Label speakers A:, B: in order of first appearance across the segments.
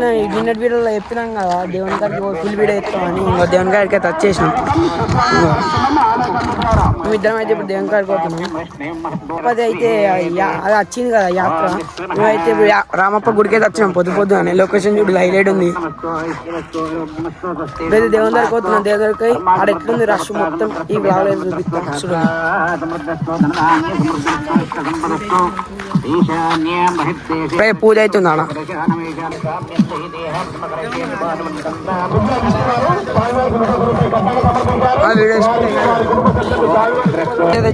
A: నిన్నటి వీడియోలో చెప్పినాం కదా దేవుని గారికి ఫుల్ వీడియో ఎత్తామని. ఇంకో దేవుని గారికి అయితే వచ్చేసినాం. మేమిద్దరం అయితే ఇప్పుడు దేవుని గారికి పోతున్నాం. అది అయితే అది వచ్చింది కదా యాత్ర. మేమైతే ఇప్పుడు రామప్ప గుడికి అయితే వచ్చినాం పొద్దు అని. లొకేషన్ చూడు హైలైట్ ఉంది. లేదు దేవుని దగ్గరికి పోతున్నాం. దేవుని దగ్గరికి ఆడ ఎట్లుంది రష్ మొత్తం ఈ బ్లాగ్ చూపిస్తాం. పూజ అవుతుంది ఆడ.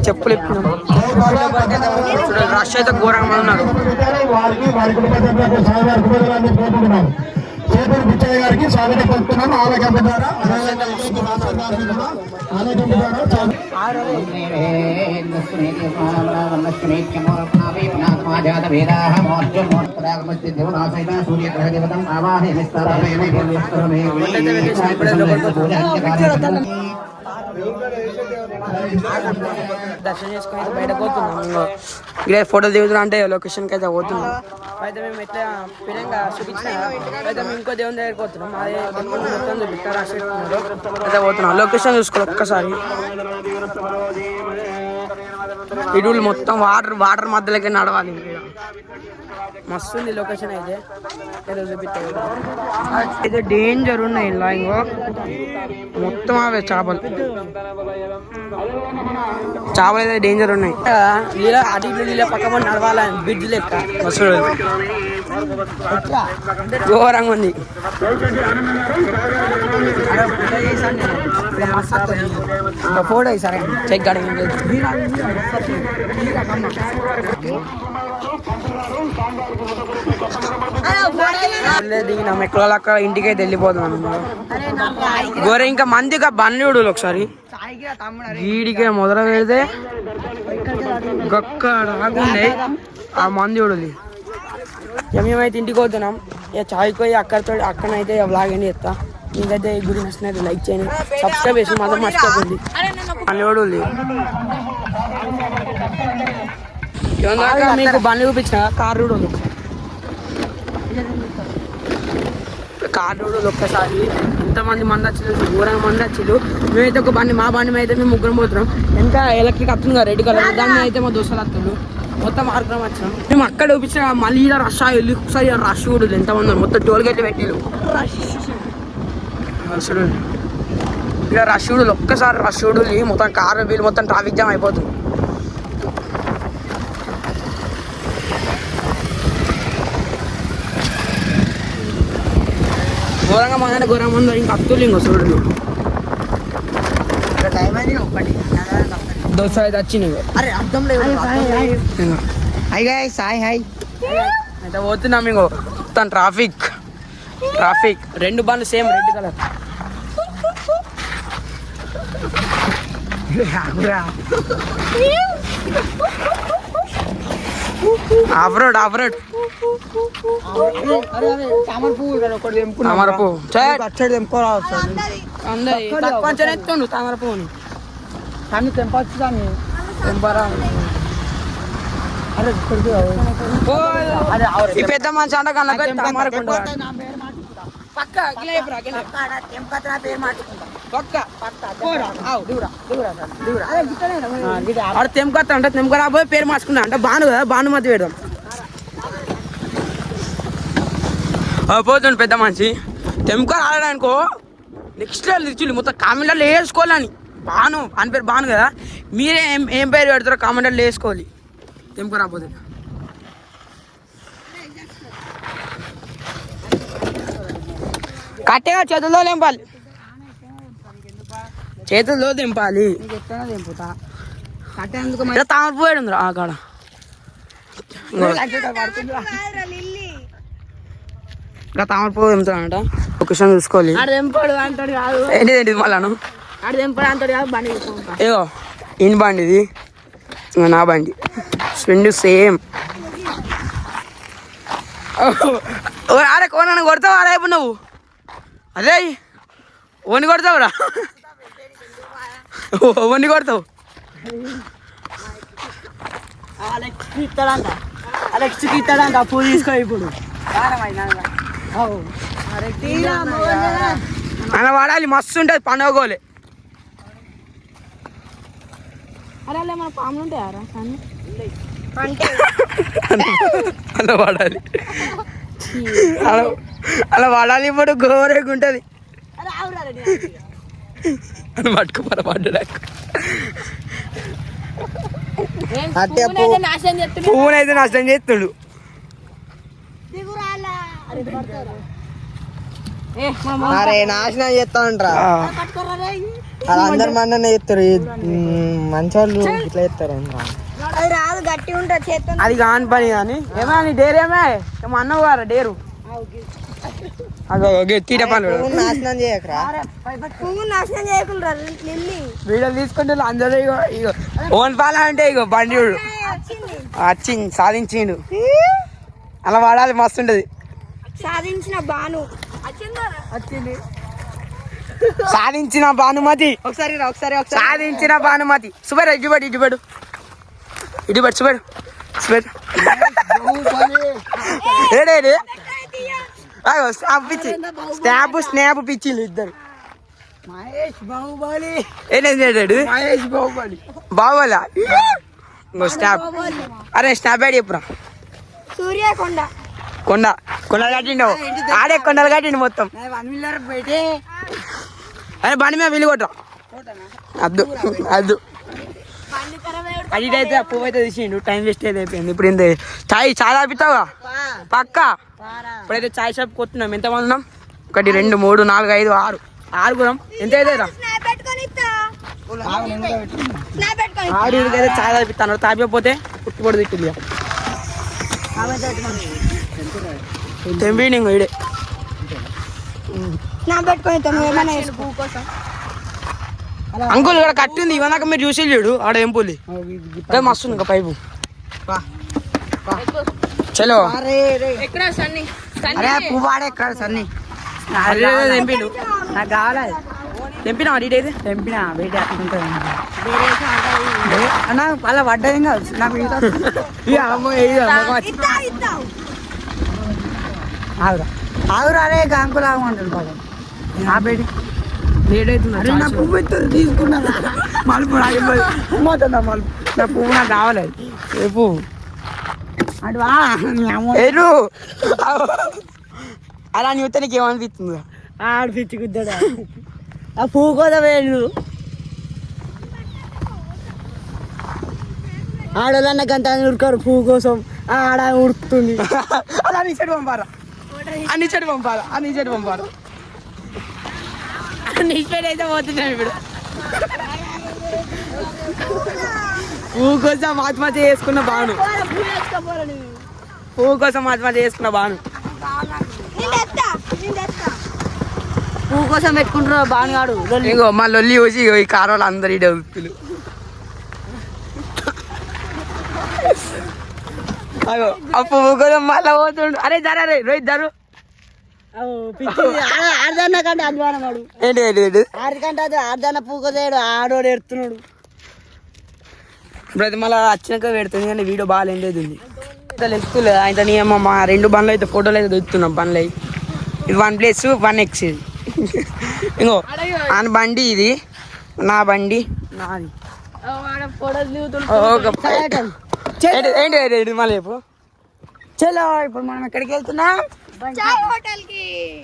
A: చెప్పులు ఎప్పినాం. రష్ అయితే ఘోరంగా ఉన్నారు. చేతులు పిచ్చయ్య గారికి స్వాగతం పలుకుతున్నాను. ఆలగంట ద్వారా దర్శనం చేసుకుని బయటకు పోతున్నాం. ఇక్కడ ఫోటోలు దిగుతున్నా అంటే లొకేషన్కి అయితే పోతున్నాం. అయితే మేము ఎట్లా పిల్లగా చూపించిన అయితే మేము ఇంకో దేవుని దగ్గరికి పోతున్నాం. అదే మొత్తం చూపిస్తారు అయితే పోతున్నాం. లొకేషన్ చూసుకోవాలి ఒక్కసారి. ఇడులు మొత్తం వాటర్ మధ్యలోకి నడవాలి. మస్తు ఉంది లొకేషన్ అయితే. అయితే డేంజర్ ఉన్నాయి ఇలా. ఇంకో మొత్తం అవే చేపలు అయితే డేంజర్ ఉన్నాయి. అటు ఇల్లు పక్క పని నడవాలని బ్రిడ్జ్ లెక్క మస్తు ఘోరంగా ఉంది. ఫోటో సరే చెక్ దిగినాం. ఎక్కడ ఇంటికి అయితే వెళ్ళిపోతున్నాం. గోరే ఇంకా మందిగా బండ్లు ఒకసారి వీడికే మొదలు పెడితే గొక్కండే ఆ మంది చూడాలి. మేమైతే ఇంటికి పోతున్నాం. ఇక చాయ్కి పోయి అక్కడనైతే బ్లాగ్ అని చెప్తా. మీకైతే ఈ గుడి నచ్చినట్టు లైక్ చేయండి, సబ్స్క్రైబ్ చేసి మాత్రం మర్చిపోతుంది. అని చూడాలి. మీకు బండ్లు చూపించిన కార్ చూడాలి. కార్ చూడాలి ఒక్కసారి. ఎంతమంది మంది వచ్చింది, ఘోరంగా మంది వచ్చిండు. మేమైతే ఒక బండి మా బండి అయితే మేము ముగ్గురం పోతున్నాం. ఇంకా ఎలక్ట్రిక్ వస్తుంది కదా రెడ్ కలర్, దాన్ని అయితే మా దోస్తులు వస్తుండ్రు. మొత్తం ఆర్గ్రామ్ వచ్చినాం. మేము అక్కడ చూపించిన మళ్ళీ ఇలా రష్ వెళ్ళి ఒకసారి రష్ కూడా ఎంతమంది మొత్తం టోల్ గేట్లు పెట్టారు. ఇక రష్ కూడా ఒక్కసారి రష్ కూడా మొత్తం కారు వీళ్ళు మొత్తం ట్రాఫిక్ జామ్ అయిపోతుంది. ఘోరంగా మంది ఇంకా అత్తులు ఇంకో చూడు. దోశ అయితే వచ్చినాయి. అరే అర్థం లేదు. Hi guys, hi hi. అయితే పోతున్నాం ఇంకో మొత్తం ట్రాఫిక్ రెండు బండ్లు సేమ్ రెడ్ కలర్. ఆఫ్రోడ్ తామర పువ్వు కొంచెం ఎత్తుండు. తామర పువ్వుని కానీ తెంపచ్చు. దాన్ని తెంపరా పెద్ద మంచి అంట కన్నా తెంకొత్త అంటే తెంక రాబోయే పేరు మార్చుకున్నా అంటే బాను కదా, భానుమతి పెడదాం. పోతుండు పెద్ద మనిషి. తెంక రాలడానికో నెక్స్ట్ ఇచ్చి మొత్తం కామెంట్లో వేసుకోవాలని. బాను అని పేరు బాను కదా, మీరే ఏం పేరు పెడతారో కామెంట్లో వేసుకోవాలి. తెంక రాబోతే కట్టెగా చేతుల్లో తెంపాలి. చేతుల్లో తెంపాలి. తామర పోయాడు అక్కడ. ఇంకా తామర పువ్వు తెంపుతానంట. లొకేషన్ చూసుకోవాలి. ఏంటిది మళ్ళాను ఏదో ఇన్ బండి ఇది, నా బండి రెండు సేమ్. అరే కోన కొడతావు అరే ఇప్పుడు నువ్వు. అదే ఓని కొడతావురా, ఓని కొడతావు. అలెక్స్కి ఇస్తాడంట, పూ తీసుకో ఇప్పుడు. అలా వాడాలి, మస్తు ఉంటుంది పండుగోలే.
B: అరే మన పాములు ఉంటాయారా
A: అలా వాడాలి, అలా వాడాలి. ఇప్పుడు గోరేగా ఉంటుంది అని పట్టుకుపోరా పడ్డాడు. పువ్వునైతే నాశనం చేస్తుడు.
C: అరే నాశనం చేస్తానంటారా అందరు మంది చేస్తారు, మంచి వాళ్ళు ఇట్లా చేస్తారు.
B: అది రాదు, గట్టి ఉంటుంది చేస్తాను.
A: అది కాని పని కానీ ఏమన్నా నీ డేరేమే ఏమో అన్నావు కదా డేరు. అదే తీట పనులు
C: నాశనం చేయకరా,
B: పువ్వు నాశనం చేయకుండా
A: వీడియో తీసుకుంటే అందరూ ఇగో ఓన్ పాల అంటే ఇగో బండి వచ్చింది సాధించిండు. అలా వాడాలి, మస్తు ఉంటది.
B: సాధించిన బాను
A: వచ్చింది, సాధించిన భానుమతి.
C: ఒకసారి
A: సాధించిన భానుమతి. సుబేరు ఇటుబడి ఇటుబడు ఇటుబడి సుబేరు సుబేరు ఏడేడు స్నాప్ పిచ్చిలు ఇద్దరు.
C: మహేష్ బాహుబలి
A: ఏంటంటే
C: మహేష్ బాహుబలి
A: బాగోలా స్నాప్. అరే స్నాప్ యాడ్ చెప్పురా.
B: సూర్యకొండ
A: కొండ కొండలు కట్టిండు, ఆడే కొండలు కట్టిండు మొత్తం. అరే బండి మీద వెళ్ళి కొట్టరా. అద్దు అద్దు అడిట్ అయితే పువ్వు అయితే తీసిండు, టైం వేస్ట్ అయితే అయిపోయింది. ఇప్పుడు ఏంటి చాయ్ చాలా ఆపిస్తావుగా పక్క. ఇప్పుడైతే చాయ్ షాప్ కొట్టున్నాం. ఎంతమంది ఉన్నాం? 1 2 3 4 5 6 ఆరుగురం. ఎంత అయితే రా 6 అయితే చాయ్ తాపిస్తాను. తాపిపోతే పుట్టుబడి తిట్టింది తెంపినింగ్ ఇడే అంకుల్ ఇక్కడ కట్టింది ఇవన్నాక మీరు చూసి చూడు ఆడ ఏం పూలి మస్తు ఇంకా పైపు. చలో
C: పువ్వాడే ఎక్కడ సన్ని
A: తెంపిండు,
C: నాకు కావాలి.
A: తెంపినా అడిట్ అయితే
C: తెంపినా బయట అన్న అలా పడ్డది నాకు ఆగురా అరే కాంకులు ఆగమంటాడు పాపం. నా బయట
A: లేట్ అవుతుంది.
C: నా పువ్వు ఎత్తుంది తీసుకున్నా మలుపు మలుపు
A: నా పువ్వు నాకు కావాలి. ఏ పువ్వు
C: అటు
A: అలా చూస్తే నీకు ఏమనిపిస్తుంది?
C: ఆడిపించి కుద్దాడా ఆ పువ్వు కోసం వేడు ఆడోళ్ళన్న గంట ఉడకారు పువ్వు కోసం, ఆడ ఉడుకుతుంది.
A: అలా నీ చెడు పంపారా, అన్ని చెడు పంపారా, అన్ని చెడు పంపారా. నీ చెడు అయితే పోతున్నాను ఇప్పుడు. పువ్వు కోసం ఆత్మహత్య చేసుకున్న బాను, పువ్వు కోసం ఆత్మహత్య చేసుకున్న బాను.
C: పువ్వు కోసం పెట్టుకుంటున్నారు బానుగాడు.
A: ఇంకో మా లొల్లి వచ్చి ఈ కారు వాళ్ళు అందరు ఇడే ఉత్తులు. అగో ఆ పువ్వు కోసం మళ్ళా పోతుండు. అరే జరా రే రోహిత్ జరు
C: ఆడదన్న కంటే అధ్వానం వాడు.
A: ఏంటి ఏంటి
C: ఆడికంటే అది ఆడదన్న పువ్వు కోసం ఆడోడు ఎడుతున్నాడు.
A: ఇప్పుడు అయితే మళ్ళీ వచ్చినాక పెడుతుంది కానీ వీడియో బాగా లెంత్ ఉంది. లెంతులే అయితే నేమో మా 2 బండ్లు అయితే ఫోటోలు అయితే దొరుకుతున్నాం. బండ్లు అయి ఇది 1+ 1x ఇది. ఇంకో ఆయన బండి ఇది, నా బండి నాది. ఏంటి మళ్ళీ ఇప్పుడు
C: చలో ఇప్పుడు మనం ఎక్కడికి వెళ్తున్నాం?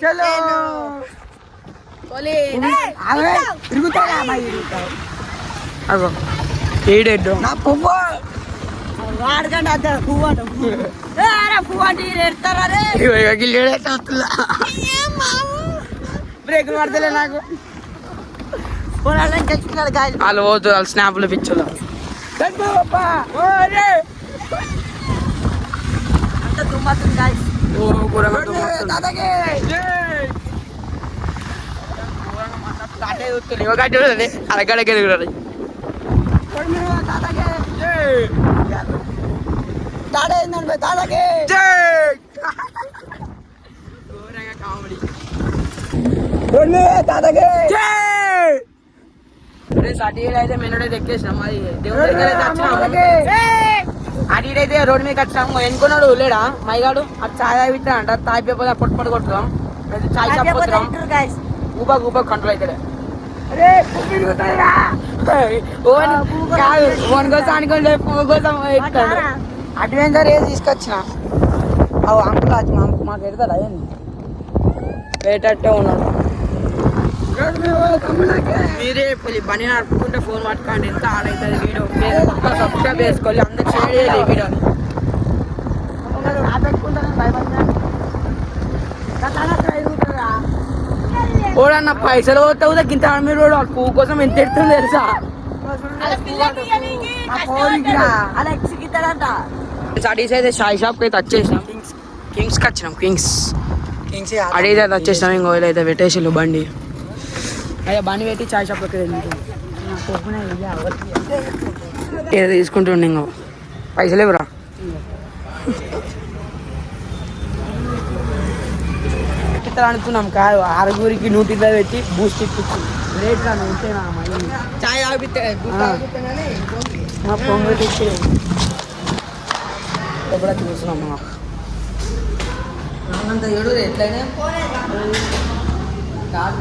C: చలో
A: అగో ఏడెడ్డు
C: నా పువ్వు వాడకండి అద్దా పువ్వు అంట పువ్వు అంటే ఎడతారా బ్రేకులు పడతలే నాకు.
A: వాళ్ళు పోతు వాళ్ళు స్నాప్లు పిచ్చోళ్ళు.
C: అంత దుమ్మతుంది గాయస్.
A: అడగడకి సర్టిఫికేట్ అయితే మెనూడ్ అయితే ఎక్కేసినాం. అది దేవుడి దగ్గర అయితే వచ్చినాం. అడిగైతే రోడ్డు మీద వచ్చినాము ఎన్నుకున్నాడు లేడా మైగాడు అది చాయ్ తాగితే అంట తాగిపోతే పొట్టు కొట్టుదాం చాయ్ షాప్ పోతున్నాం ఊపా కంట్రోల్ అవుతాడు ఓన్ కోసం అనుకోండి పువ్వు కోసం అడ్వెంచర్ ఏది తీసుకొచ్చిన అవు అంకుల్ అది మాకు పెడతాడా ఏంది పెట్టే ఉన్నాడు మీరే బండి నడుపుకుంటే ఫోన్ పట్టుకోండి ఎంత ఆడవుతుంది వీడియో సబ్స్క్రైబ్ చేసుకోవాలి అందరు షేర్ చేయాలి వీడియోని ఓడన్న పైసలు పోతావు గింత మీరు పువ్వు కోసం ఎంత ఎడుతుంది తెలుసా స్టడీస్ అయితే షాయి షాప్కి అయితే వచ్చేసినాం కింగ్స్కి వచ్చినాం కింగ్స్ అడిగితే అయితే వచ్చేసినాం ఇంకో అయితే పెట్టేసిళ్ళు బండి అయ్యా బండి పెట్టి చాయ్ షాప్లోకి ఏదో తీసుకుంటుండే ఇంకో పైసలు ఇవ్వరా అనుకున్నాం కాదు 6గురికి 120 పెట్టి బూస్ట్ ఇప్పించి రేట్ రా ఉంటేనా చాయ్ మా ఫోన్ పెట్టి ఇచ్చి ఎప్పుడైతే చూస్తున్నాం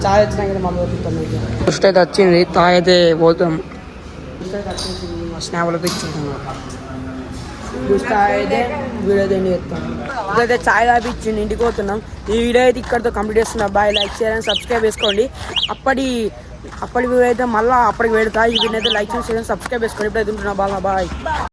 A: చాయ్ వచ్చినా కదా మళ్ళీ వదులుతాం బూస్ట్ అయితే వచ్చింది తాయ్ అయితే పోతాం స్నాప్లో ఇచ్చింది బూస్ట్ అయితే వీడియో తిండి చేస్తాం ఇదైతే చాయ్ తాపించింది ఇంటికి పోతున్నాం ఈ వీడియో అయితే ఇక్కడితో కంప్లీట్ చేస్తున్నాం బాయ్ లైక్ చేయాలని సబ్స్క్రైబ్ చేసుకోండి అప్పటి వీడియో అయితే మళ్ళీ అప్పటికి పెడతా ఈ వీడియో అయితే లైక్ చేసి సబ్స్క్రైబ్ చేసుకోండి ఇప్పుడు అయితే ఉంటున్నా బాగా బాయ్